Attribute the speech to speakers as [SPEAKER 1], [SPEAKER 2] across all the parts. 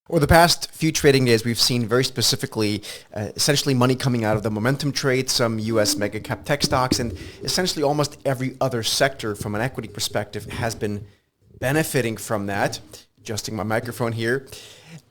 [SPEAKER 1] Over the past few trading days, we've seen very specifically, essentially money coming out of the momentum trade, some U.S. mega cap tech stocks, and essentially almost every other sector from an equity perspective has been benefiting from that. Adjusting my microphone here.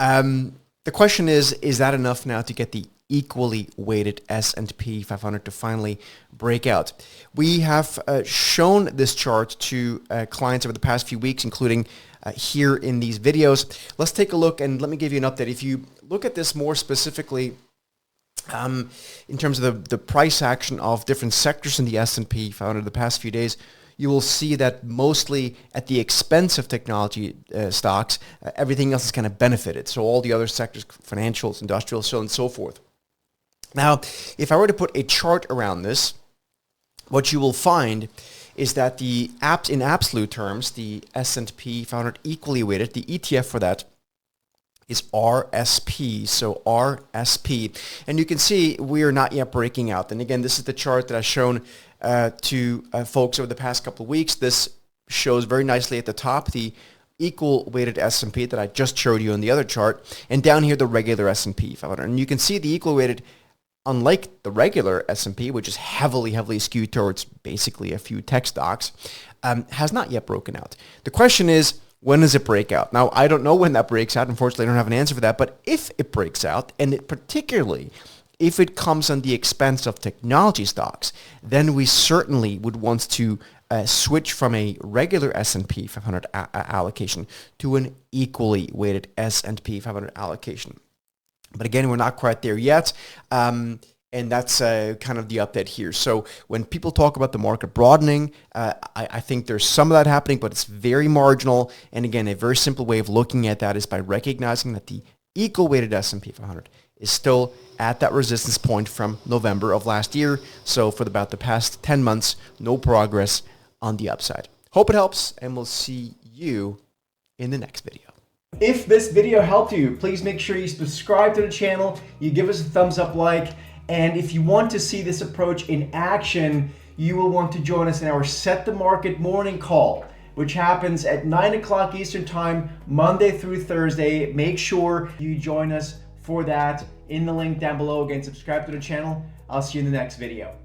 [SPEAKER 1] The question is that enough now to get the equally weighted S&P 500 to finally break out? We have shown this chart to clients over the past few weeks, including here in these videos. Let's take a look and let me give you an update. If you look at this more specifically in terms of the price action of different sectors in the S&P 500 the past few days, you will see that mostly at the expense of technology stocks, everything else is kind of benefited. So all the other sectors, financials, industrial, so on and so forth. Now, if I were to put a chart around this, what you will find is that in absolute terms, the S&P 500 equally weighted, the ETF for that is RSP, so RSP. And you can see we are not yet breaking out. And again, this is the chart that I've shown to folks over the past couple of weeks. This shows very nicely at the top the equal weighted S&P that I just showed you in the other chart, and down here the regular S&P 500. And you can see the equal weighted, unlike the regular S&P, which is heavily skewed towards basically a few tech stocks, has not yet broken out. The question is, when does it break out? Now, I don't know when that breaks out. Unfortunately, I don't have an answer for that. But if it breaks out, and particularly if it comes on the expense of technology stocks, then we certainly would want to switch from a regular S&P 500 allocation to an equally weighted S&P 500 allocation. But again, we're not quite there yet, and that's kind of the update here. So when people talk about the market broadening, I think there's some of that happening, but it's very marginal. And again, a very simple way of looking at that is by recognizing that the equal weighted S&P 500 is still at that resistance point from November of last year. So for about the past 10 months, no progress on the upside. Hope it helps, and we'll see you in the next video.
[SPEAKER 2] If this video helped you, please make sure you subscribe to the channel, you give us a thumbs up like, and if you want to see this approach in action, you will want to join us in our Set the Market morning call, which happens at 9 o'clock Eastern Time, Monday through Thursday. Make sure you join us for that in the link down below. Again, subscribe to the channel. I'll see you in the next video.